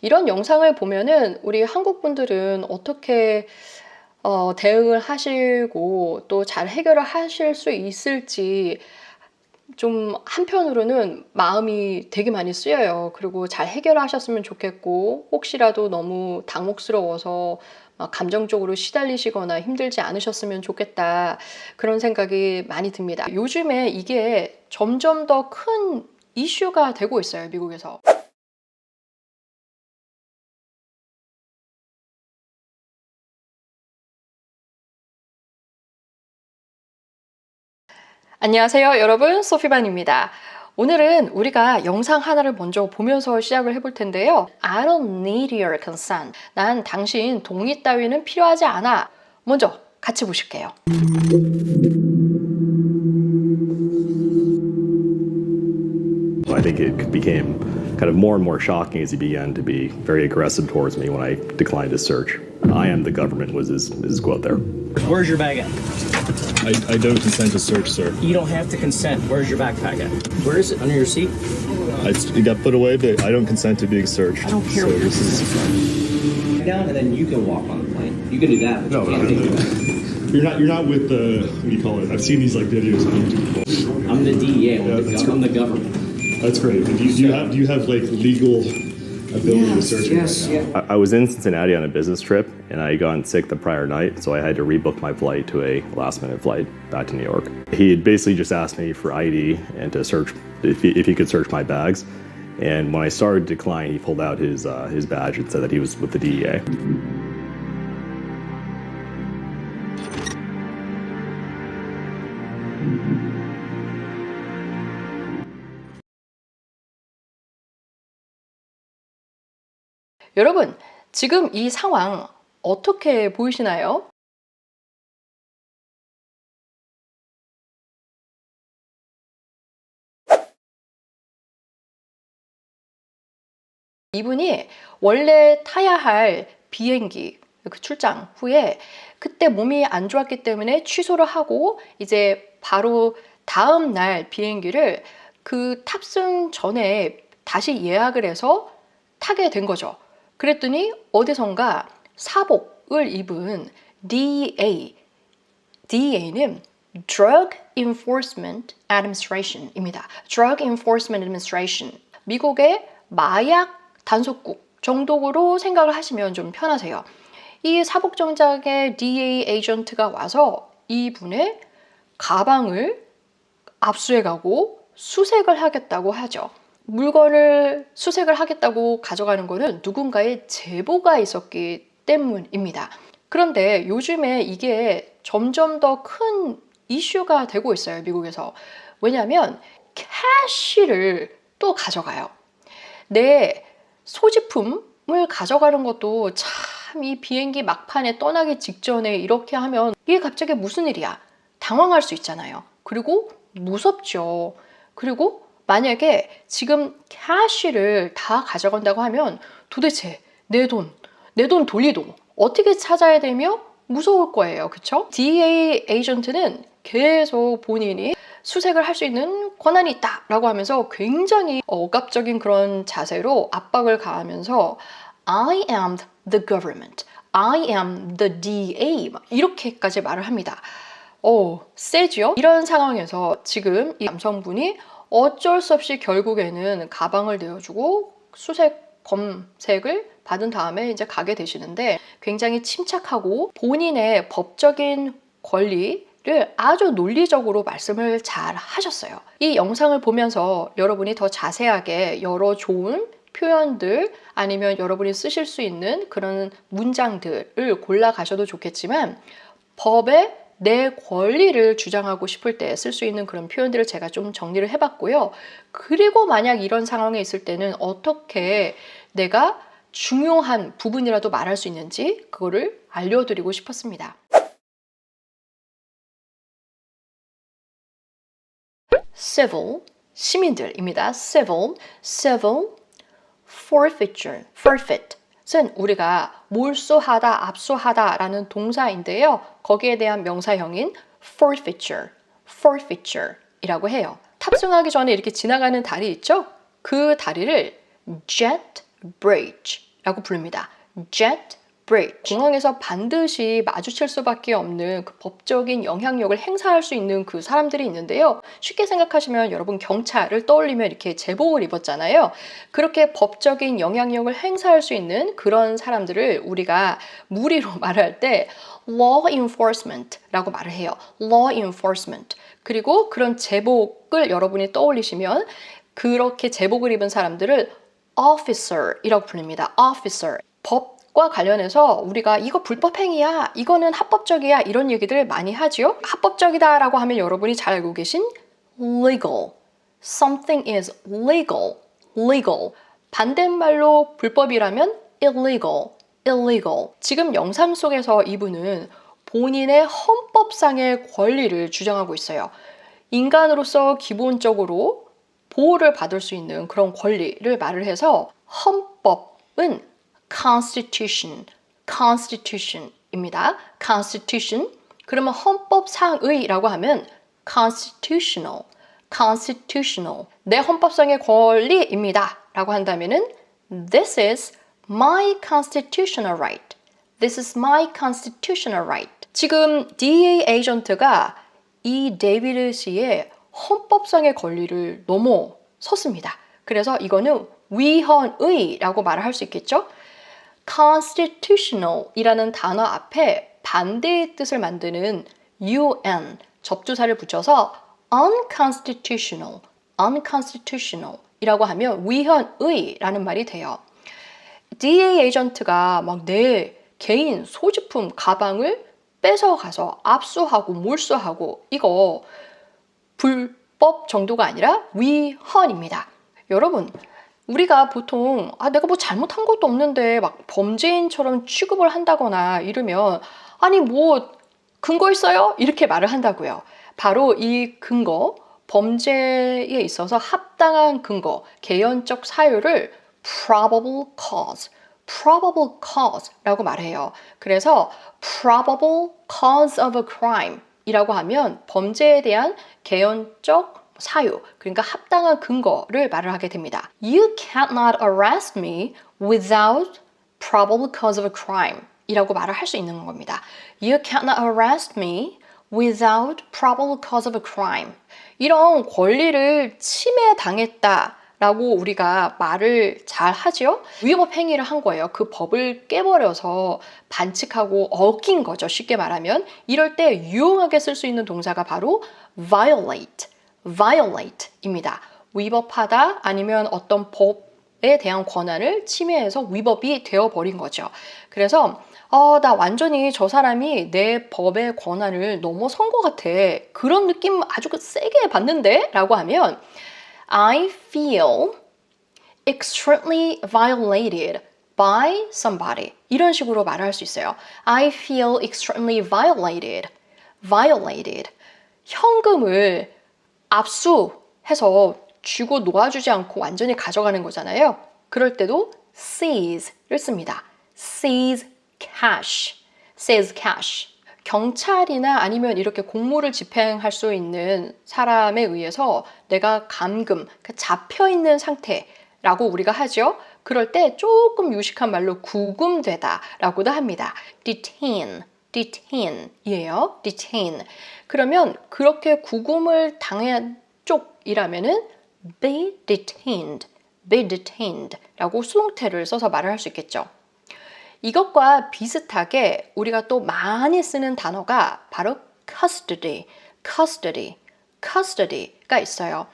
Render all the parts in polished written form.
이런 영상을 보면은 우리 한국 분들은 어떻게 대응을 하시고 또 잘 해결을 하실 수 있을지 좀 한편으로는 마음이 되게 많이 쓰여요. 그리고 잘 해결하셨으면 좋겠고, 혹시라도 너무 당혹스러워서 막 감정적으로 시달리시거나 힘들지 않으셨으면 좋겠다, 그런 생각이 많이 듭니다. 요즘에 이게 점점 더 큰 이슈가 되고 있어요, 미국에서. 안녕하세요, 여러분. 소피반입니다. 오늘은 우리가 영상 하나를 먼저 보면서 시작을 해볼 텐데요. I don't need your consent. 난 당신 동의 따위는 필요하지 않아. 먼저 같이 보실게요. I think it became kind of more and more shocking as he began to be very aggressive towards me when I declined his search. I am the government was his quote there. Where's your bag at? I don't consent to search, sir. You don't have to consent. Where's your backpack at? Where is it? Under your seat? It got put away, but I don't consent to being searched. I don't care what this is. Down and then you can walk on the plane. You can do that. But No, you can't do that. you're not with the what do you call it? I've seen these like videos on YouTube. I'm the DEA. that's I'm the government. That's great. But do you have like legal ability to search me right now? I was in Cincinnati on a business trip and I got sick the prior night, so I had to rebook my flight to a last-minute flight back to New York. He had basically just asked me for ID and to search if he could search my bags. And when I started to decline, he pulled out his badge and said that he was with the DEA. 여러분, 지금 이 상황 어떻게 보이시나요? 이분이 원래 타야 할 비행기 그 출장 후에 그때 몸이 안 좋았기 때문에 취소를 하고 이제 바로 다음 날 비행기를 그 탑승 전에 다시 예약을 해서 타게 된 거죠. 그랬더니 어디선가 사복을 입은 DEA는 Drug Enforcement Administration입니다. Drug Enforcement Administration. 미국의 마약 단속국 정도로 생각을 하시면 좀 편하세요. 이 사복 정장의 DEA 에이전트가 와서 이분의 가방을 압수해가고 수색을 하겠다고 하죠. 물건을 수색을 하겠다고 가져가는 것은 누군가의 제보가 있었기 때문입니다. 그런데 요즘에 이게 점점 더 큰 이슈가 되고 있어요, 미국에서. 왜냐하면 캐시를 또 가져가요. 내 소지품을 가져가는 것도 참 이 비행기 막판에 떠나기 직전에 이렇게 하면 이게 갑자기 무슨 일이야? 당황할 수 있잖아요. 그리고 무섭죠. 그리고 만약에 지금 캐시를 다 가져간다고 하면 도대체 내 돈 돌리도 어떻게 찾아야 되며 무서울 거예요. 그쵸? DEA 에이전트는 계속 본인이 수색을 할 수 있는 권한이 있다라고 하면서 굉장히 억압적인 그런 자세로 압박을 가하면서 I am the government, I am the DA 이렇게까지 말을 합니다. 세지요? 이런 상황에서 지금 이 남성분이 어쩔 수 없이 결국에는 가방을 내어주고 수색 검색을 받은 다음에 이제 가게 되시는데 굉장히 침착하고 본인의 법적인 권리를 아주 논리적으로 말씀을 잘 하셨어요. 이 영상을 보면서 여러분이 더 자세하게 여러 좋은 표현들 아니면 여러분이 쓰실 수 있는 그런 문장들을 골라 가셔도 좋겠지만 법에 내 권리를 주장하고 싶을 때 쓸 수 있는 그런 표현들을 제가 좀 정리를 해봤고요. 그리고 만약 이런 상황에 있을 때는 어떻게 내가 중요한 부분이라도 말할 수 있는지 그거를 알려드리고 싶었습니다. Civil, 시민들입니다. Civil forfeiture, forfeit은 우리가 몰수하다, 압수하다라는 동사인데요. 거기에 대한 명사형인 forfeiture이라고 해요. 탑승하기 전에 이렇게 지나가는 다리 있죠? 그 다리를 jet bridge, bridge라고 부릅니다. jet bridge. 공항에서 반드시 마주칠 수밖에 없는 그 법적인 영향력을 행사할 수 있는 그 사람들이 있는데요. 쉽게 생각하시면 여러분 경찰을 떠올리면 이렇게 제복을 입었잖아요. 그렇게 법적인 영향력을 행사할 수 있는 그런 사람들을 우리가 무리로 말할 때 law enforcement라고 말을 해요. law enforcement. 그리고 그런 제복을 여러분이 떠올리시면 그렇게 제복을 입은 사람들을 officer이라고 부릅니다. officer. 법과 관련해서 우리가 이거 불법 행위야, 이거는 합법적이야 이런 얘기들 많이 하지요. 합법적이다라고 하면 여러분이 잘 알고 계신 legal. Something is legal. legal. 반대말로 불법이라면 illegal. illegal. 지금 영상 속에서 이분은 본인의 헌법상의 권리를 주장하고 있어요. 인간으로서 기본적으로 보호를 받을 수 있는 그런 권리를 말을 해서 헌법은 constitution, constitution입니다. constitution. 그러면 헌법상의라고 하면 constitutional, constitutional. 내 헌법상의 권리입니다. 라고 한다면은 this is my constitutional right. This is my constitutional right. 지금 DEA 에이전트가 이 데이비드 씨의 헌법상의 권리를 넘어섰습니다. 그래서 이거는 위헌의라고 말을 할 수 있겠죠. constitutional이라는 단어 앞에 반대의 뜻을 만드는 un 접두사를 붙여서 unconstitutional, unconstitutional이라고 하면 위헌의라는 말이 돼요. DEA 에이전트가 막 내 개인 소지품 가방을 뺏어가서 압수하고 몰수하고 이거 불법 정도가 아니라 위헌입니다. 여러분, 우리가 보통 내가 뭐 잘못한 것도 없는데 막 범죄인처럼 취급을 한다거나 이러면 아니 뭐 근거 있어요? 이렇게 말을 한다고요. 바로 이 근거, 범죄에 있어서 합당한 근거, 개연적 사유를 probable cause라고 말해요. 그래서 probable cause of a crime 이라고 하면 범죄에 대한 개연적 사유, 그러니까 합당한 근거를 말을 하게 됩니다. You cannot arrest me without probable cause of a crime 이라고 말을 할 수 있는 겁니다. You cannot arrest me without probable cause of a crime. 이런 권리를 침해당했다 라고 우리가 말을 잘 하죠. 위법 행위를 한 거예요. 그 법을 깨버려서 반칙하고 어긴 거죠. 쉽게 말하면. 이럴 때 유용하게 쓸 수 있는 동사가 바로 violate입니다. 위법하다 아니면 어떤 법에 대한 권한을 침해해서 위법이 되어버린 거죠. 그래서 나 완전히 저 사람이 내 법의 권한을 넘어선 것 같아. 그런 느낌 아주 세게 받는데? 라고 하면 I feel extremely violated by somebody. 이런 식으로 말을 할 수 있어요. I feel extremely violated. 현금을 압수해서 쥐고 놓아주지 않고 완전히 가져가는 거잖아요. 그럴 때도 seize를 씁니다. seize cash. 경찰이나 아니면 이렇게 공무를 집행할 수 있는 사람에 의해서 내가 감금, 잡혀있는 상태라고 우리가 하죠. 그럴 때 조금 유식한 말로 구금되다라고도 합니다. detaine이에요. detain. 그러면 그렇게 구금을 당한 쪽이라면은 be detained라고 수동태를 써서 말을 할 수 있겠죠. 이것과 비슷하게 우리가 또 많이 쓰는 단어가 바로 custody가 있어요.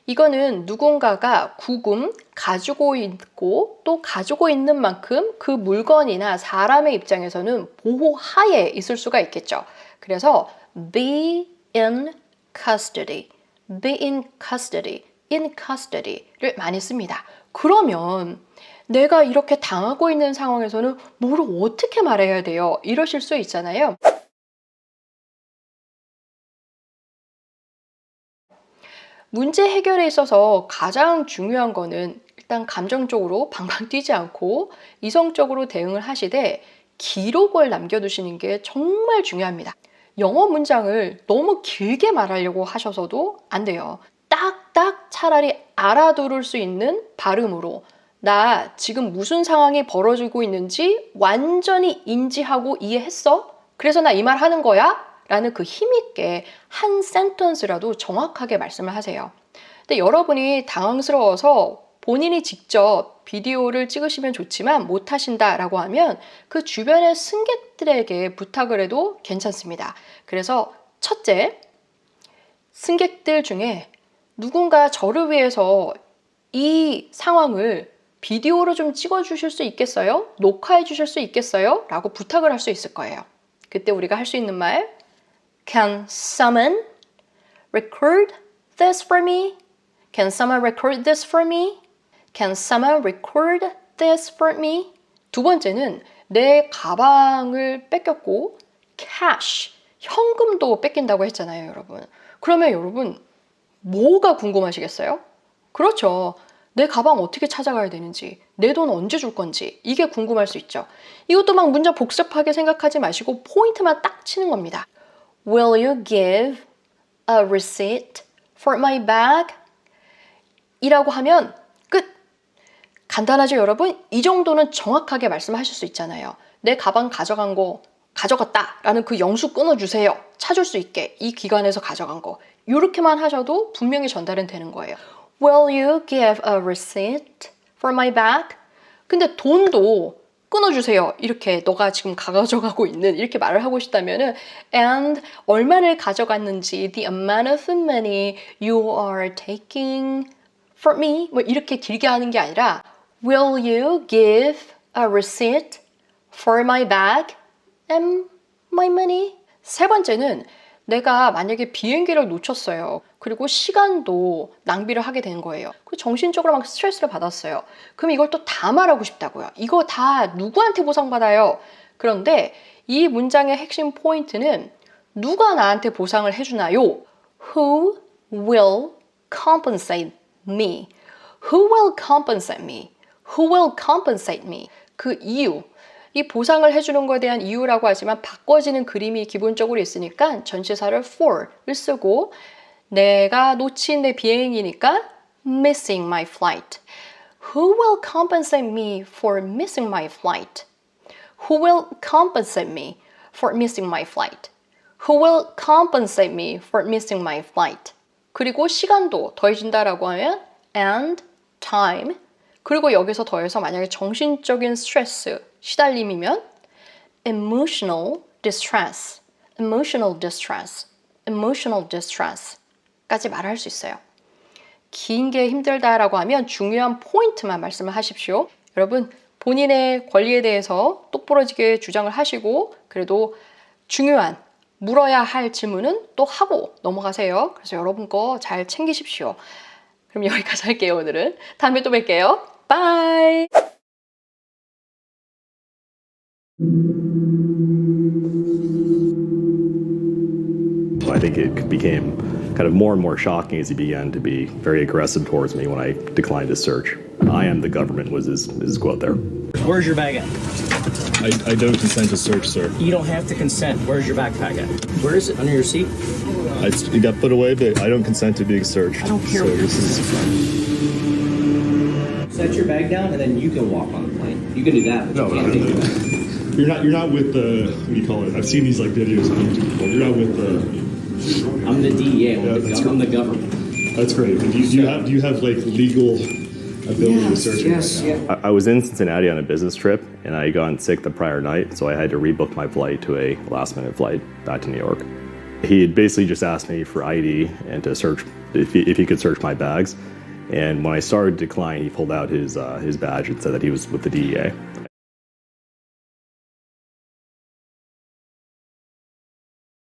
이거는 누군가가 구금, 가지고 있고 또 가지고 있는 만큼 그 물건이나 사람의 입장에서는 보호하에 있을 수가 있겠죠. 그래서 be in custody를 많이 씁니다. 그러면 내가 이렇게 당하고 있는 상황에서는 뭐를 어떻게 말해야 돼요? 이러실 수 있잖아요. 문제 해결에 있어서 가장 중요한 거는 일단 감정적으로 방방 뛰지 않고 이성적으로 대응을 하시되 기록을 남겨두시는 게 정말 중요합니다. 영어 문장을 너무 길게 말하려고 하셔서도 안 돼요. 딱딱 차라리 알아들을 수 있는 발음으로 나 지금 무슨 상황이 벌어지고 있는지 완전히 인지하고 이해했어? 그래서 나 이 말 하는 거야? 라는 그 힘있게 한 센턴스라도 정확하게 말씀을 하세요. 근데 여러분이 당황스러워서 본인이 직접 비디오를 찍으시면 좋지만 못하신다라고 하면 그 주변의 승객들에게 부탁을 해도 괜찮습니다. 그래서 첫째, 승객들 중에 누군가 저를 위해서 이 상황을 비디오로 좀 찍어주실 수 있겠어요? 녹화해 주실 수 있겠어요? 라고 부탁을 할 수 있을 거예요. 그때 우리가 할 수 있는 말, Can someone record this for me? Can someone record this for me? Can someone record this for me? 두 번째는 내 가방을 뺏겼고 cash, 현금도 뺏긴다고 했잖아요, 여러분. 그러면 여러분 뭐가 궁금하시겠어요? 그렇죠. 내 가방 어떻게 찾아가야 되는지, 내 돈 언제 줄 건지 이게 궁금할 수 있죠. 이것도 막 문장 복잡하게 생각하지 마시고 포인트만 딱 치는 겁니다. Will you give a receipt for my bag? 이라고 하면 끝! 간단하죠, 여러분? 이 정도는 정확하게 말씀하실 수 있잖아요. 내 가방 가져간 거 가져갔다 라는 그 영수 끊어주세요. 찾을 수 있게 이 기관에서 가져간 거. 이렇게만 하셔도 분명히 전달은 되는 거예요. Will you give a receipt for my bag? 근데 돈도 끊어주세요. 이렇게 너가 지금 가져가고 있는 이렇게 말을 하고 싶다면은 and 얼마를 가져갔는지 the amount of money you are taking for me 뭐 이렇게 길게 하는 게 아니라 Will you give a receipt for my bag and my money? 세 번째는 내가 만약에 비행기를 놓쳤어요. 그리고 시간도 낭비를 하게 되는 거예요. 그 정신적으로 막 스트레스를 받았어요. 그럼 이걸 또 다 말하고 싶다고요. 이거 다 누구한테 보상받아요? 그런데 이 문장의 핵심 포인트는 누가 나한테 보상을 해주나요? Who will compensate me? Who will compensate me? Who will compensate me? 그 이유. 이 보상을 해주는 것에 대한 이유라고 하지만 바꿔지는 그림이 기본적으로 있으니까 전치사를 for를 쓰고 내가 놓친 내 비행이니까 missing my flight. Who will compensate me for missing my flight? Who will compensate me for missing my flight? Who will compensate me for missing my flight? 그리고 시간도 더해진다라고 하면 and time. 그리고 여기서 더해서 만약에 정신적인 스트레스, 시달림이면 emotional distress, emotional distress, emotional distress까지 말할 수 있어요. 긴 게 힘들다라고 하면 중요한 포인트만 말씀을 하십시오. 여러분 본인의 권리에 대해서 똑부러지게 주장을 하시고 그래도 중요한 물어야 할 질문은 또 하고 넘어가세요. 그래서 여러분 거 잘 챙기십시오. 그럼 여기까지 할게요, 오늘은. 다음에 또 뵐게요. 바이! I think it became kind of more and more shocking as he began to be very aggressive towards me when I declined his search. I am the government was his quote there. Where's your bag at? I don't consent to search, sir. You don't have to consent. Where's your backpack at? Where is it? Under your seat? It got put away, but I don't consent to being searched. I don't care So what this is Set your bag down and then you can walk on the plane. You can do that, but you can't do that. You're not with the what do you call it? I've seen these like videos on YouTube before. You're not with the. I'm the DEA. that's I'm the government. That's great. And do you have like legal ability to search me right now? I was in Cincinnati on a business trip, and I got sick the prior night, so I had to rebook my flight to a last-minute flight back to New York. He had basically just asked me for ID and to search if he could search my bags. And when I started to decline, he pulled out his badge and said that he was with the DEA.